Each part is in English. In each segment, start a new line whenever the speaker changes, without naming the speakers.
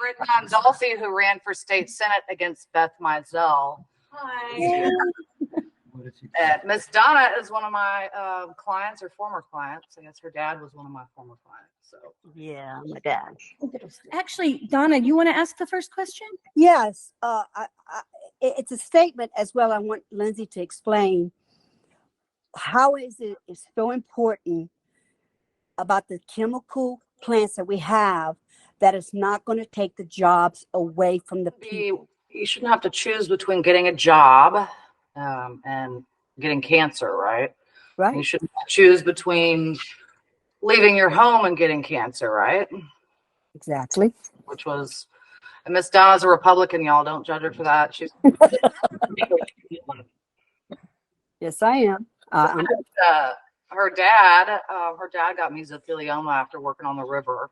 Brittany Dolphy, who ran for state senate against Beth Mizell.
Hi.
Miss Donna is one of my clients or former clients. I guess her dad was one of my former clients. So
yeah, my dad.
Actually, Donna, you want to ask the first question?
Yes, it's a statement as well. I want Lindsey to explain how is it is so important about the chemical plants that we have that is not going to take the jobs away from the people.
You shouldn't have to choose between getting a job and getting cancer, right?
Right.
You shouldn't choose between leaving your home and getting cancer, right?
Exactly.
Which was, and Miss Donna's a Republican, y'all. Don't judge her for that. She's
Yes, I am.
her dad got mesothelioma after working on the river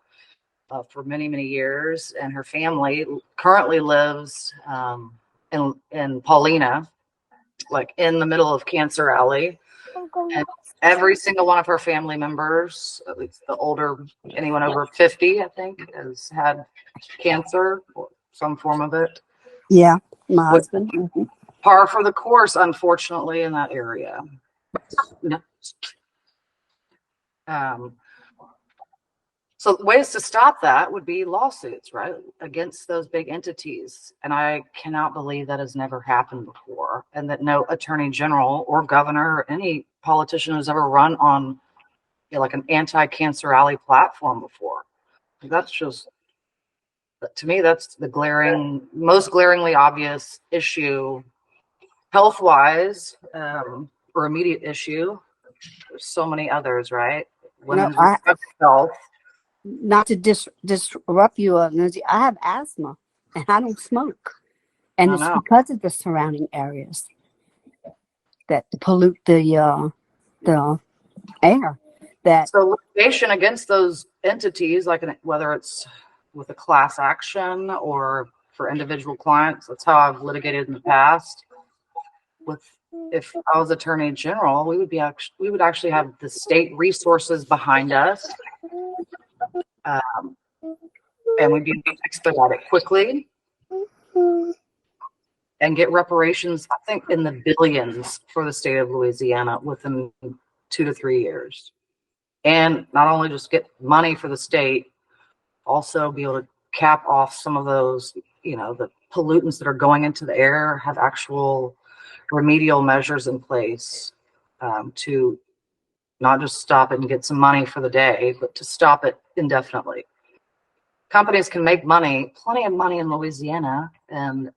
for many, many years, and her family currently lives in Paulina, like in the middle of Cancer Alley. And every single one of her family members, at least the older, anyone over 50, I think, has had cancer or some form of it.
Yeah, my husband.
Par for the course, unfortunately, in that area. So ways to stop that would be lawsuits, right, against those big entities. And I cannot believe that has never happened before, and that no attorney general or governor or any politician has ever run on like an anti-Cancer Alley platform before. That's just, to me, that's the most glaringly obvious issue, health-wise, or immediate issue. There's so many others, right? Women's health.
Not to disrupt you, Lindsey, I have asthma and I don't smoke. And it's because of the surrounding areas that pollute the air.
So litigation against those entities, like whether it's with a class action or for individual clients, that's how I've litigated in the past. If I was Attorney General, we would actually have the state resources behind us. And we'd be able to expedite it quickly and get reparations, I think, in the billions for the state of Louisiana within 2 to 3 years. And not only just get money for the state, also be able to cap off some of those, the pollutants that are going into the air, have actual remedial measures in place to not just stop it and get some money for the day, but to stop it indefinitely. Companies can make money, plenty of money in Louisiana, and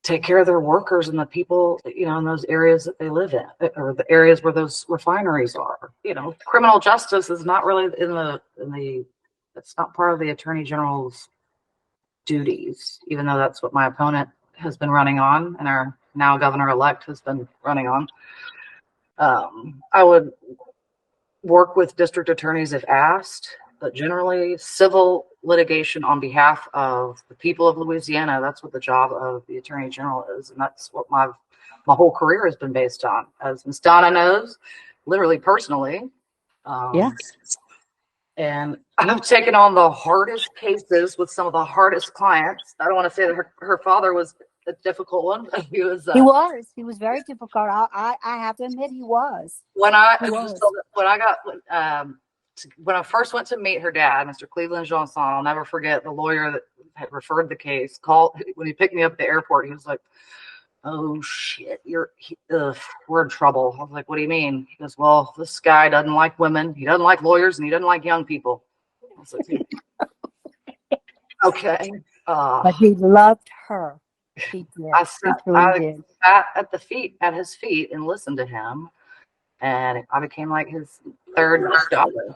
take care of their workers and the people, in those areas that they live in, or the areas where those refineries are. Criminal justice is not really it's not part of the Attorney General's duties, even though that's what my opponent has been running on, and our now governor-elect has been running on. I would work with district attorneys if asked, but generally civil litigation on behalf of the people of Louisiana, that's what the job of the Attorney General is. And that's what my whole career has been based on. As Ms. Donna knows, literally personally.
Yes.
And I've taken on the hardest cases with some of the hardest clients. I don't want to say that her father was a difficult one. He was
very difficult. I have to admit he was.
When I first went to meet her dad, Mr. Cleveland Johnson, I'll never forget the lawyer that had referred the case called when he picked me up at the airport. He was like, "Oh shit, we're in trouble." I was like, "What do you mean?" He goes, "Well, this guy doesn't like women, he doesn't like lawyers, and he doesn't like young people." I was like, "Okay."
But he loved her. He did.
I sat at his feet and listened to him, and I became like his third daughter.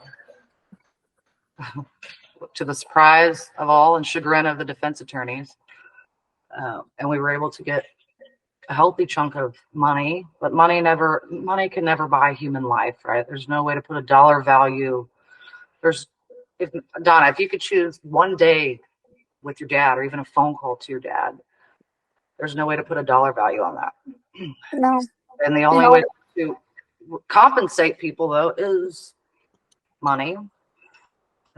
To the surprise of all and chagrin of the defense attorneys. And we were able to get a healthy chunk of money, but money can never buy human life, right? There's no way to put a dollar value. Donna, if you could choose one day with your dad or even a phone call to your dad, there's no way to put a dollar value on that.
No.
And the only way to compensate people, though, is money.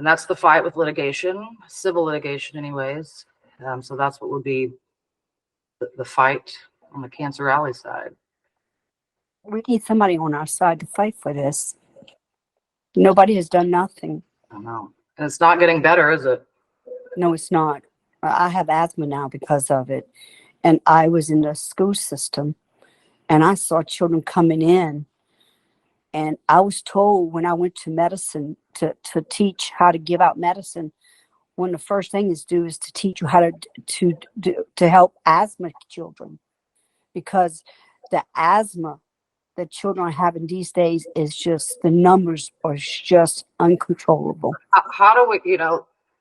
And that's the fight with litigation, civil litigation anyways. So that's what would be the fight on the Cancer Alley side.
We need somebody on our side to fight for this. Nobody has done nothing.
I don't know. And it's not getting better, is it?
No, it's not. I have asthma now because of it. And I was in the school system and I saw children coming in. And I was told when I went to medicine to teach how to give out medicine, one of the first things to do is to teach you how to help asthma children, because the asthma that children are having these days is just, the numbers are just uncontrollable.
How do we,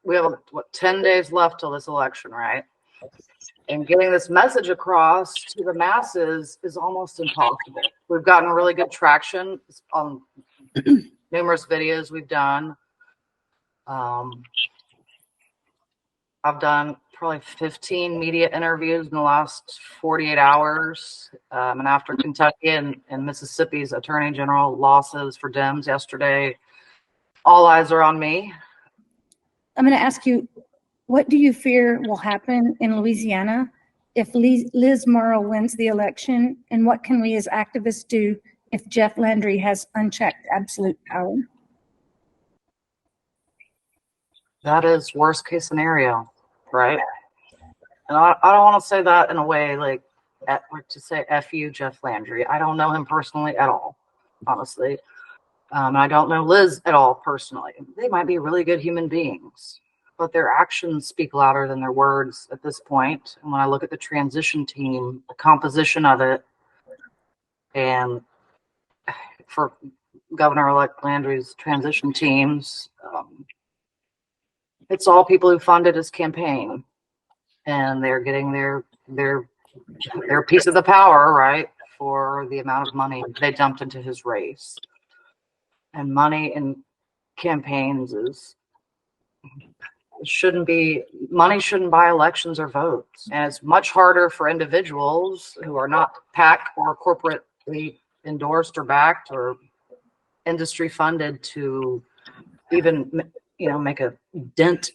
we have, 10 days left till this election, right? And getting this message across to the masses is almost impossible. We've gotten really good traction on numerous videos we've done. I've done probably 15 media interviews in the last 48 hours. And after Kentucky and Mississippi's Attorney General losses for Dems yesterday, all eyes are on me.
I'm going to ask you, what do you fear will happen in Louisiana if Liz Murrill wins the election? And what can we as activists do if Jeff Landry has unchecked absolute power?
That is worst case scenario, right? And I don't want to say that in a way like to say F you, Jeff Landry. I don't know him personally at all, honestly. I don't know Liz at all personally. They might be really good human beings, but their actions speak louder than their words at this point. And when I look at the transition team, the composition of it, and for Governor-elect Landry's transition teams, it's all people who funded his campaign, and they're getting their piece of the power, right, for the amount of money they dumped into his race. And money in campaigns shouldn't buy elections or votes. And it's much harder for individuals who are not PAC or corporately endorsed or backed or industry funded to even make a dent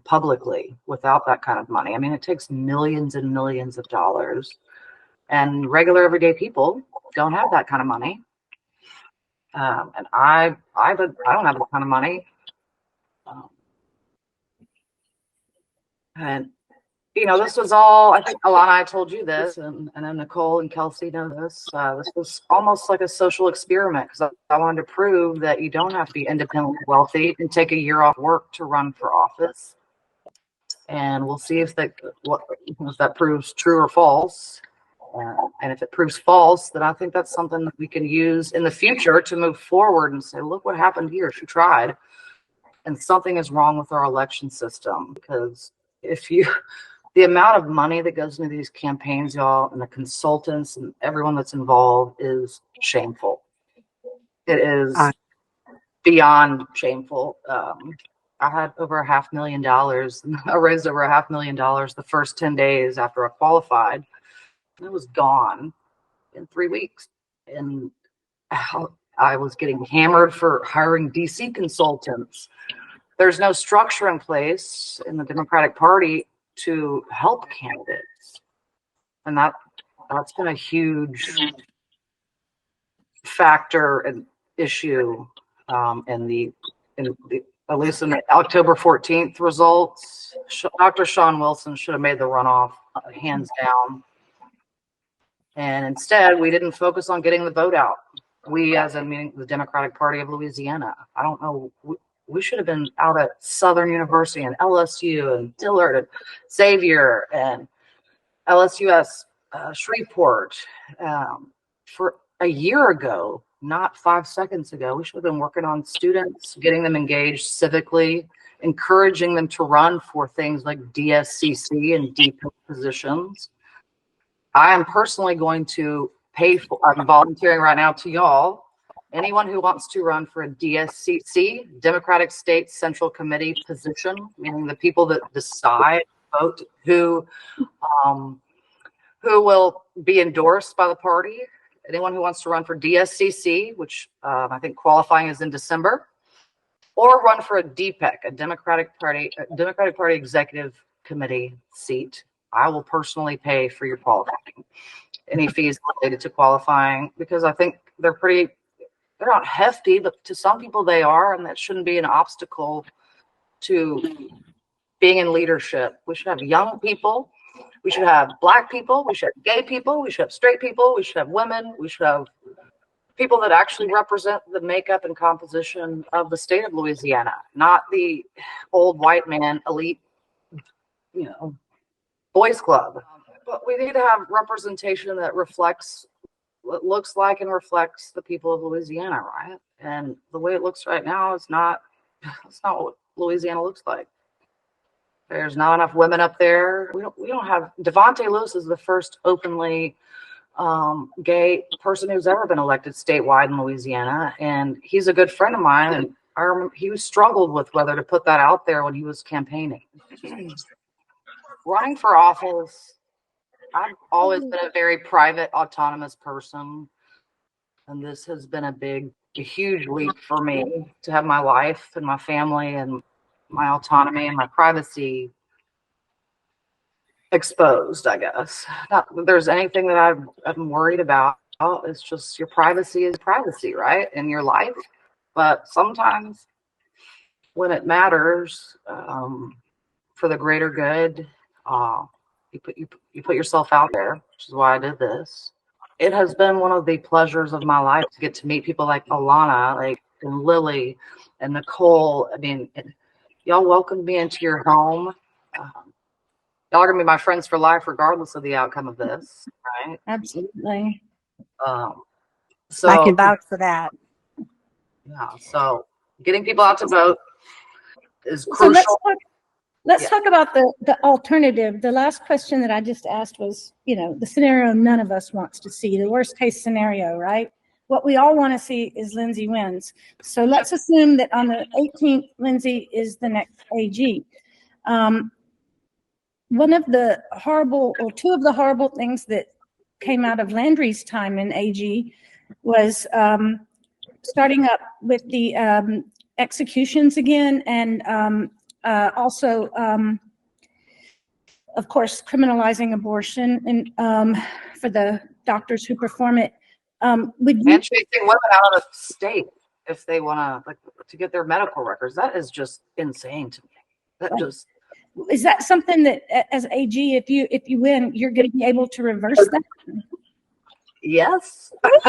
publicly without that kind of money. I mean, it takes millions and millions of dollars, and regular everyday people don't have that kind of money. And I don't have that kind of money. And this was all, I think Alana, I told you this, and then Nicole and Kelsey know this. This was almost like a social experiment, because I wanted to prove that you don't have to be independently wealthy and take a year off work to run for office. And we'll see if that proves true or false. And if it proves false, then I think that's something that we can use in the future to move forward and say, look what happened here. She tried. And something is wrong with our election system, because the amount of money that goes into these campaigns, y'all, and the consultants and everyone that's involved is shameful. It is beyond shameful. I had over $500,000. I raised over $500,000 the first 10 days after I qualified. It was gone in 3 weeks. And I was getting hammered for hiring DC consultants. There's no structure in place in the Democratic Party to help candidates. And that's been a huge factor and issue at least in the October 14th results. Dr. Sean Wilson should have made the runoff hands down. And instead, we didn't focus on getting the vote out. We, as the Democratic Party of Louisiana, I don't know, we should have been out at Southern University and LSU and Dillard and Xavier and LSUS Shreveport for a year ago, not 5 seconds ago. We should have been working on students, getting them engaged civically, encouraging them to run for things like DSCC and DP positions. I am personally going to I'm volunteering right now to y'all. Anyone who wants to run for a DSCC, Democratic State Central Committee position, meaning the people that decide, vote, who will be endorsed by the party. Anyone who wants to run for DSCC, which I think qualifying is in December. or run for a DPEC, a Democratic Party Executive Committee seat. I will personally pay for your qualifying, any fees related to qualifying, because I think they're not hefty, but to some people they are, and that shouldn't be an obstacle to being in leadership. We should have young people. We should have Black people. We should have gay people. We should have straight people. We should have women. We should have people that actually represent the makeup and composition of the state of Louisiana, not the old white man elite, boys club. But we need to have representation that reflects what it looks like and reflects the people of Louisiana, right? And the way it looks right now is not, it's not what Louisiana looks like. There's not enough women up there. We don't have, Devontae Lewis is the first openly gay person who's ever been elected statewide in Louisiana. And he's a good friend of mine. And I remember he struggled with whether to put that out there when he was campaigning. Running for office, I've always been a very private, autonomous person. And this has been a huge leap for me to have my life and my family and my autonomy and my privacy exposed, I guess. Not that there's anything that I'm worried about. It's just your privacy is privacy, right? In your life. But sometimes when it matters, for the greater good, you put yourself out there, which is why I did this. It has been one of the pleasures of my life to get to meet people like Alana, and Lily and Nicole. I mean, y'all welcomed me into your home. Y'all are gonna be my friends for life, regardless of the outcome of this, right?
Absolutely.
So
I can vouch for that.
Yeah. So getting people out to vote is
So
crucial.
let's talk about the alternative. The last question that I just asked was, the scenario none of us wants to see, the worst case scenario, right? What we all want to see is Lindsey wins. So let's assume that on the 18th, Lindsey is the next AG. One of the two of the horrible things that came out of Landry's time in AG was starting up with the executions again, and also, of course, criminalizing abortion and for the doctors who perform it.
And chasing women out of state if they want to get their medical records. That is just insane to me.
Is that something that, as AG, if you win, you're going to be able to reverse that?
Yes. Put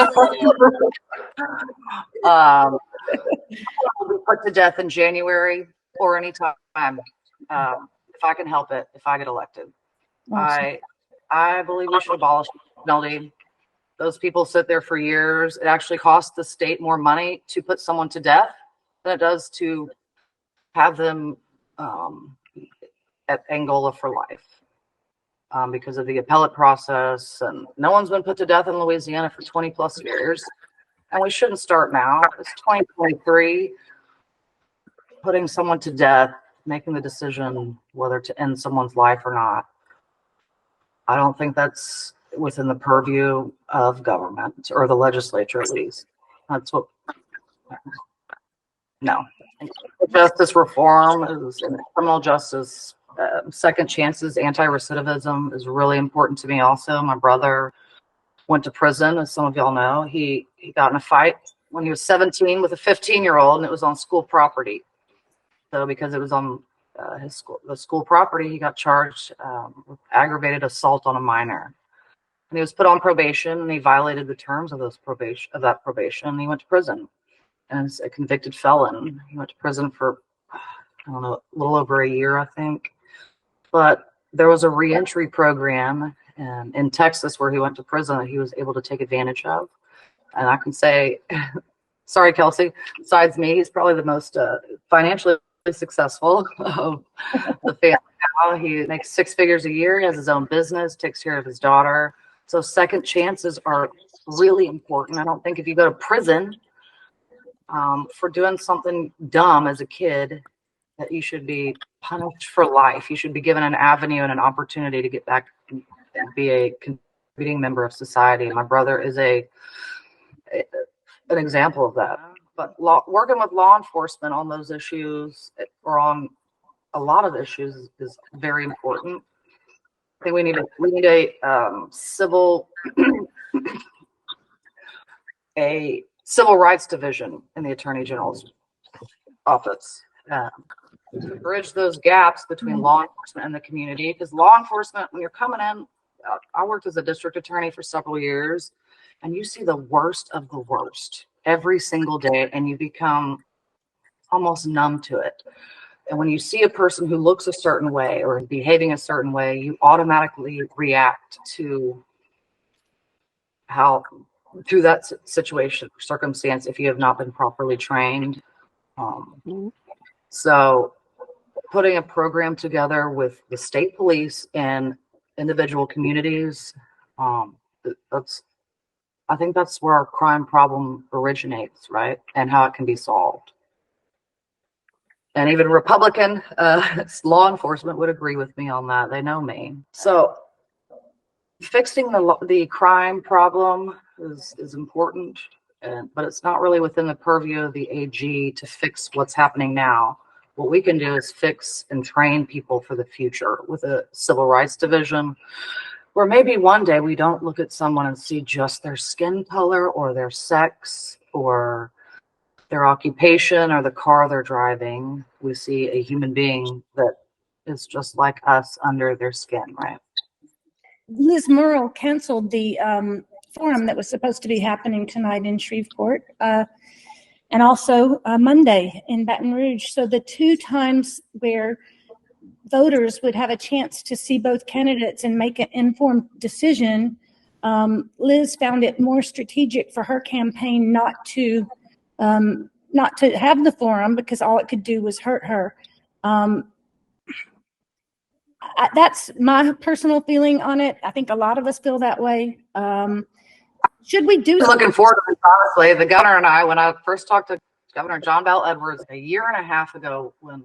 to death in January or any time, if I can help it, if I get elected. Awesome. I believe we should abolish the penalty. Those people sit there for years. It actually costs the state more money to put someone to death than it does to have them at Angola for life, because of the appellate process. And no one's been put to death in Louisiana for 20 plus years. And we shouldn't start now. It's 2023. Putting someone to death, making the decision whether to end someone's life or not, I don't think that's within the purview of government or the legislature, at least. No. Justice reform is criminal justice. Second chances, anti-recidivism is really important to me also. My brother went to prison, as some of y'all know. He got in a fight when he was 17 with a 15-year-old, and it was on school property. So because it was on the school property, he got charged with aggravated assault on a minor. And he was put on probation, and he violated the terms of that probation, and he went to prison. And as a convicted felon, he went to prison for, I don't know, a little over a year, I think. But there was a reentry program in Texas where he went to prison that he was able to take advantage of. And I can say, sorry, Kelsey, besides me, he's probably the most financially successful of the family now. He makes 6 figures a year, he has his own business, takes care of his daughter. So second chances are really important. I don't think if you go to prison for doing something dumb as a kid, that you should be punished for life. You should be given an avenue and an opportunity to get back and be a contributing member of society. My brother is an example of that. but working with law enforcement on those issues or on a lot of issues is very important. I think we need a civil a civil rights division in the Attorney General's office to bridge those gaps between law enforcement and the community. Because law enforcement, when you're coming in, I worked as a district attorney for several years, and you see the worst of the worst every single day, and you become almost numb to it. And when you see a person who looks a certain way or behaving a certain way, you automatically react to that situation or circumstance if you have not been properly trained. So putting a program together with the state police and individual communities, I think that's where our crime problem originates, right? And how it can be solved. And even Republican law enforcement would agree with me on that. They know me. So fixing the crime problem is important, but it's not really within the purview of the AG to fix what's happening now. What we can do is fix and train people for the future with a civil rights division, where maybe one day we don't look at someone and see just their skin color or their sex or their occupation or the car they're driving. We see a human being that is just like us under their skin, right?
Liz Murrill canceled the forum that was supposed to be happening tonight in Shreveport, and also Monday in Baton Rouge. So the two times where voters would have a chance to see both candidates and make an informed decision, Liz found it more strategic for her campaign not to have the forum because all it could do was hurt her. That's my personal feeling on it. I think a lot of us feel that way. Should we do?
Looking forward to this, honestly. The governor and I, when I first talked to Governor John Bell Edwards a year and a half ago, when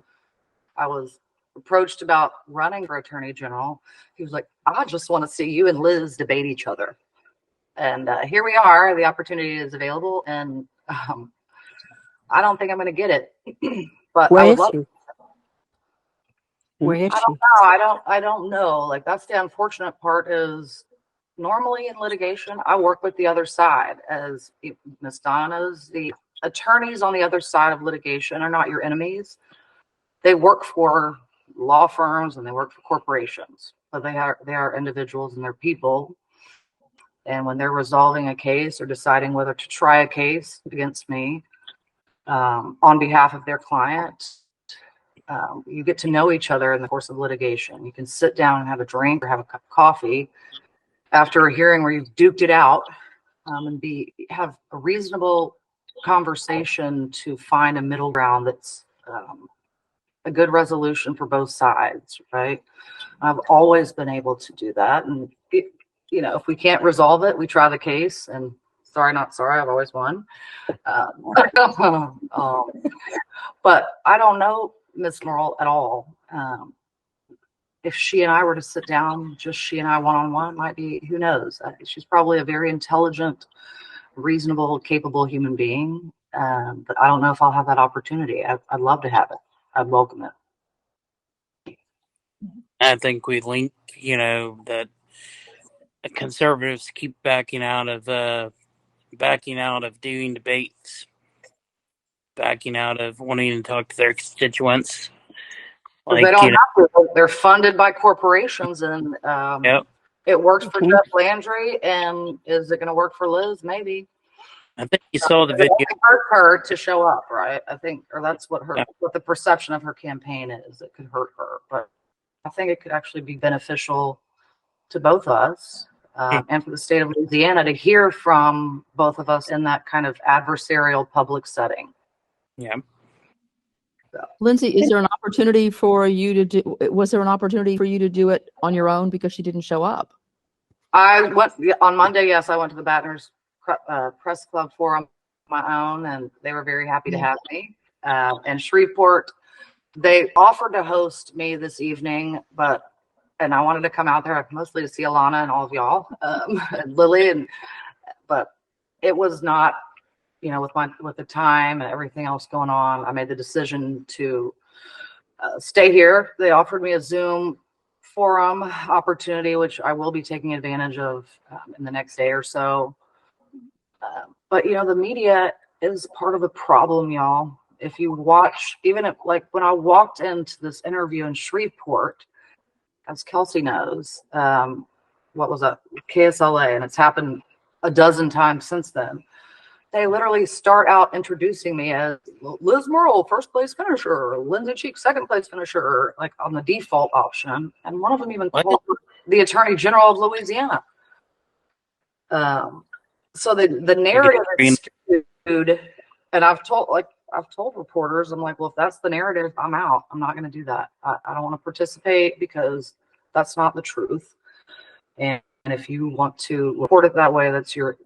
I was approached about running for Attorney General, he was like, "I just want to see you and Liz debate each other." And here we are. The opportunity is available, and I don't think I'm going to get it, but
Where
I would
is
love.
she? Where is
I
she?
don't know. I don't know. Like, that's the unfortunate part is normally in litigation, I work with the other side. As Ms. Donna knows, the attorneys on the other side of litigation are not your enemies. They work for law firms and they work for corporations, but they are individuals and they're people. And when they're resolving a case or deciding whether to try a case against me on behalf of their client, you get to know each other in the course of litigation. You can sit down and have a drink or have a cup of coffee after a hearing where you've duked it out, and have a reasonable conversation to find a middle ground that's a good resolution for both sides, right? I've always been able to do that. And, if we can't resolve it, we try the case. And sorry, not sorry, I've always won. But I don't know Ms. Murrill at all. If she and I were to sit down, just she and I one-on-one, might be, who knows? She's probably a very intelligent, reasonable, capable human being. But I don't know if I'll have that opportunity. I'd love to have it. I'd welcome it.
I think we link, that conservatives keep backing out of doing debates, backing out of wanting to talk to their constituents.
Like, they don't have to. They're funded by corporations, and
Yep.
It works for Jeff Landry. And is it going to work for Liz? Maybe.
I think you saw the video.
It hurt her to show up, right? I think, or that's what the perception of her campaign is. It could hurt her, but I think it could actually be beneficial to both of us and for the state of Louisiana to hear from both of us in that kind of adversarial public setting.
Yeah.
So.
Lindsey, is there an opportunity for you to do? Was there an opportunity for you to do it on your own because she didn't show up?
I went on Monday. Yes, I went to the Baton Rouge Press Club Forum on my own, and they were very happy to have me. And Shreveport, they offered to host me this evening, and I wanted to come out there mostly to see Alana and all of y'all, and Lily, but it was not you know, with the time and everything else going on, I made the decision to stay here. They offered me a Zoom forum opportunity, which I will be taking advantage of in the next day or so. But you know, the media is part of the problem, y'all. If you watch, even if, like, when I walked into this interview in Shreveport, as Kelsey knows, what was that, KSLA, and it's happened a dozen times since then. They literally start out introducing me as Liz Murrill, first place finisher, Lindsey Cheek, second place finisher, like on the default option. And one of them even called the Attorney General of Louisiana. So the narrative is skewed, and I've told reporters, I'm like, well, if that's the narrative, I'm out. I'm not going to do that. I don't want to participate because that's not the truth. And if you want to report it that way, that's your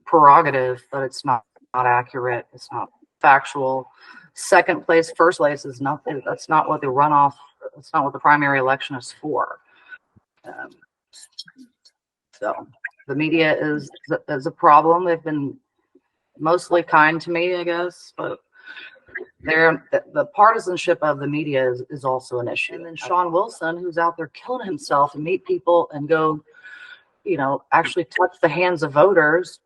prerogative, but it's not accurate. It's not factual. Second place, first place is nothing. That's not what the runoff. That's not what the primary election is for. So the media is a problem. They've been mostly kind to me, I guess, but the partisanship of the media is also an issue. And then Sean Wilson, who's out there killing himself and meet people and go, you know, actually touch the hands of voters,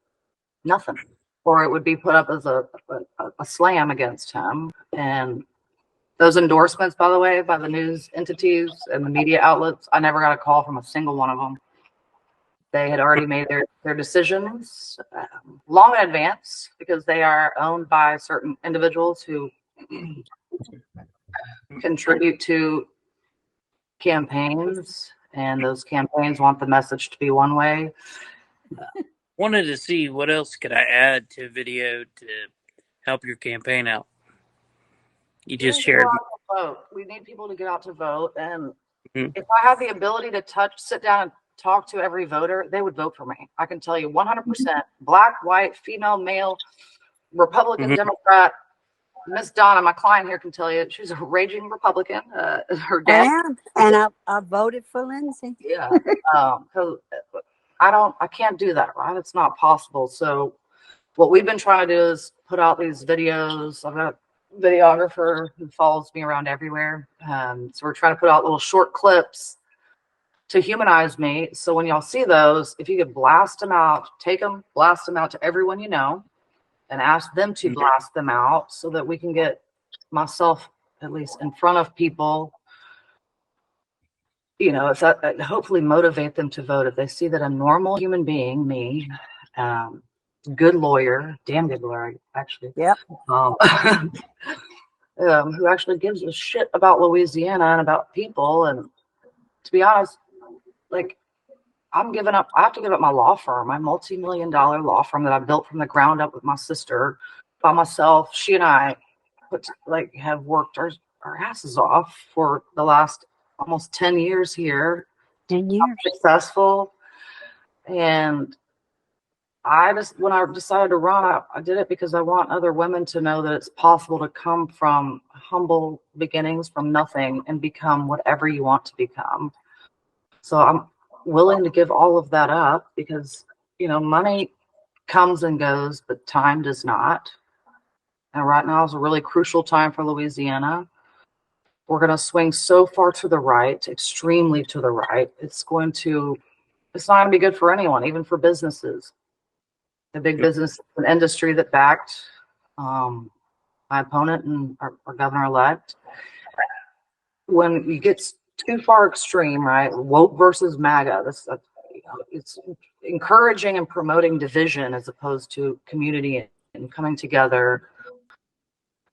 nothing. Or it would be put up as a slam against him. And those endorsements, by the way, by the news entities and the media outlets, I never got a call from a single one of them. They had already made their decisions long in advance because they are owned by certain individuals who contribute to campaigns, and those campaigns want the message to be one way.
Wanted to see what else could I add to video to help your campaign out. You just shared.
Vote. We need people to get out to vote, and if I have the ability to sit down and talk to every voter, they would vote for me. I can tell you 100%, black, white, female, male, Republican, Democrat. Miss Donna, my client here, can tell you she's a raging Republican. Her dad,
and I voted for Lindsey.
Yeah, because I can't do that, right? It's not possible. So what we've been trying to do is put out these videos. I've got a videographer who follows me around everywhere. So we're trying to put out little short clips to humanize me. So when y'all see those, if you could blast them out, take them, blast them out to everyone you know, and ask them to blast them out so that we can get myself at least in front of people. You know, if that hopefully motivate them to vote. If they see that a normal human being, me, good lawyer, damn good lawyer, actually.
Yep.
Who actually gives a shit about Louisiana and about people. And to be honest, like, I have to give up my law firm, my multi-million-dollar law firm that I built from the ground up with my sister by myself. She and I have worked our asses off for the last almost 10 years here.
10 years.
I'm successful. And when I decided to run, I did it because I want other women to know that it's possible to come from humble beginnings, from nothing, and become whatever you want to become. So I'm willing to give all of that up because, you know, money comes and goes, but time does not. And right now is a really crucial time for Louisiana. We're going to swing so far to the right, extremely to the right. It's not going to be good for anyone, even for businesses. The big business industry that backed my opponent and our governor-elect. When you get too far extreme, right? Woke versus MAGA. It's encouraging and promoting division as opposed to community and coming together.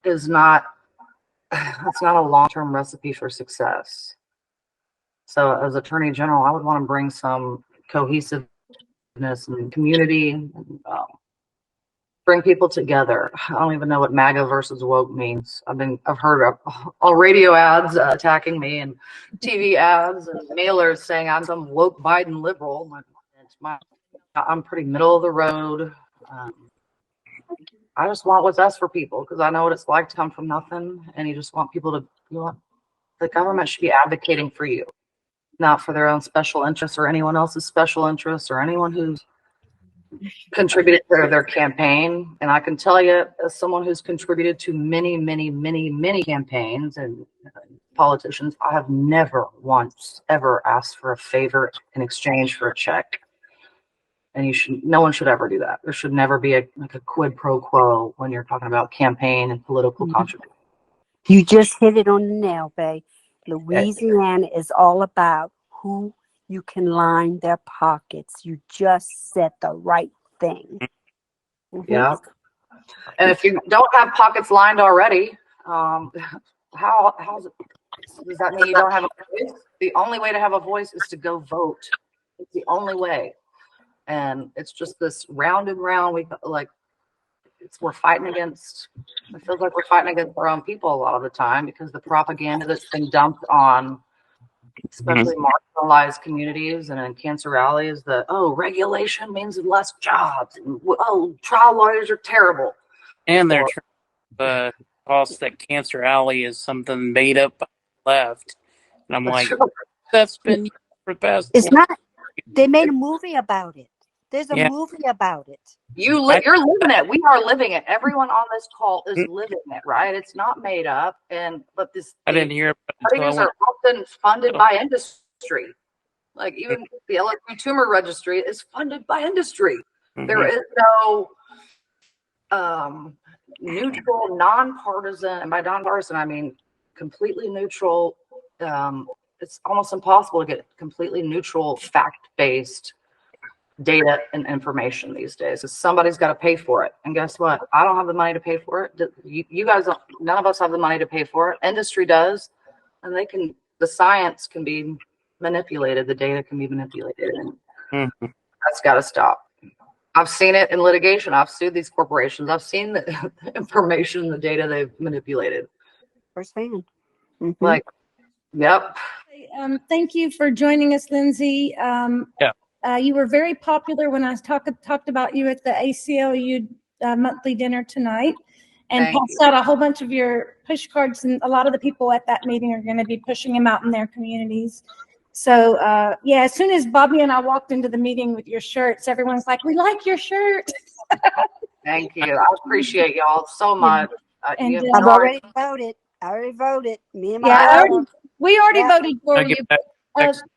It's not a long-term recipe for success. So as Attorney General, I would want to bring some cohesiveness and community and bring people together. I don't even know what MAGA versus woke means. I've heard all radio ads attacking me and TV ads and mailers saying I'm some woke Biden liberal. I'm pretty middle of the road. I just want what's best for people because I know what it's like to come from nothing, and you just want people to. The government should be advocating for you, not for their own special interests or anyone else's special interests or anyone who's contributed to their campaign. And I can tell you, as someone who's contributed to many, many, many, many campaigns and politicians, I have never once ever asked for a favor in exchange for a check. And no one should ever do that. There should never be a quid pro quo when you're talking about campaign and political contribution.
You just hit it on the nail, babe. Louisiana is all about who you can line their pockets. You just said the right thing. Mm-hmm.
Yeah. And if you don't have pockets lined already, does that mean you don't have a voice? The only way to have a voice is to go vote. It's the only way. And it's just this round and round. We're fighting against. It feels like we're fighting against our own people a lot of the time because the propaganda that's been dumped on, especially marginalized communities and in Cancer Alley, is that regulation means less jobs. And, trial lawyers are terrible.
And they're trying to toss that Cancer Alley is something made up by the left. And I'm like, that's been for the past.
It's not. They made a movie about it. There's a movie about it.
You're living it. We are living it. Everyone on this call is living it, right? It's not made up. But
I didn't hear it.
Studies are often funded by industry. Like even the LSU tumor registry is funded by industry. Mm-hmm. There is no neutral, nonpartisan, and by nonpartisan I mean completely neutral. It's almost impossible to get completely neutral, fact-based data and information these days. So somebody's got to pay for it. And guess what? I don't have the money to pay for it. You guys don't. None of us have the money to pay for it. Industry does, and the science can be manipulated. The data can be manipulated, and that's got to stop. I've seen it in litigation. I've sued these corporations. I've seen the information, the data they've manipulated.
Firsthand.
Like, yep.
Thank you for joining us, Lindsey. You were very popular when I talked about you at the ACLU monthly dinner tonight, and passed out a whole bunch of your push cards, and a lot of the people at that meeting are going to be pushing them out in their communities. So, as soon as Bobby and I walked into the meeting with your shirts, everyone's like, "We like your shirt."
Thank you. I appreciate y'all so much.
And I've already voted. Me and my
we already voted for you.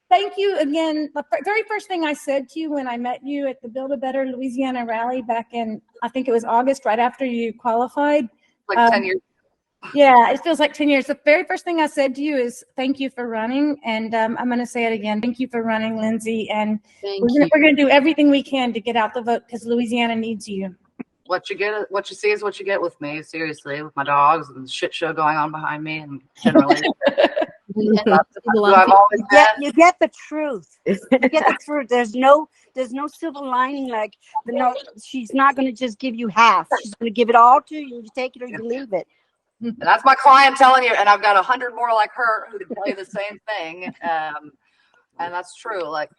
Thank you again. The very first thing I said to you when I met you at the Build a Better Louisiana rally back in, I think it was August, right after you qualified.
Like 10 years.
Yeah, it feels like 10 years. The very first thing I said to you is thank you for running. And I'm going to say it again. Thank you for running, Lindsey. And we're going to do everything we can to get out the vote because Louisiana needs you.
What you see is what you get with me, seriously, with my dogs and the shit show going on behind me and generally. You
get the truth. You get the truth. There's no silver lining. She's not going to just give you half. She's going to give it all to you. You take it or you leave it.
And that's my client telling you, and I've got 100 more like her who can tell you the same thing. And that's true. Like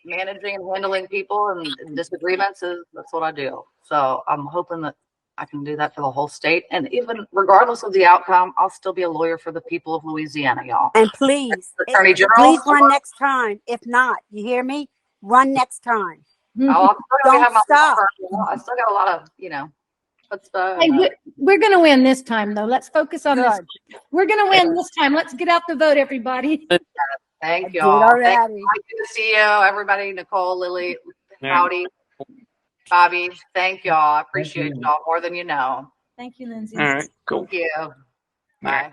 managing and handling people and disagreements that's what I do. So I'm hoping that I can do that for the whole state. And even regardless of the outcome, I'll still be a lawyer for the people of Louisiana, y'all.
And please,
Attorney General,
please run next time. If not, you hear me? Run next time.
Don't
stop.
I still got a lot of,
we're going to win this time, though. Let's focus on this. We're going to win this time. Let's get out the vote, everybody.
Thank y'all. Thank you. Good to see you, everybody. Nicole, Lily, howdy. Bobby, thank y'all. I appreciate y'all more than you know.
Thank you, Lindsey.
All right, cool.
Thank you. Bye.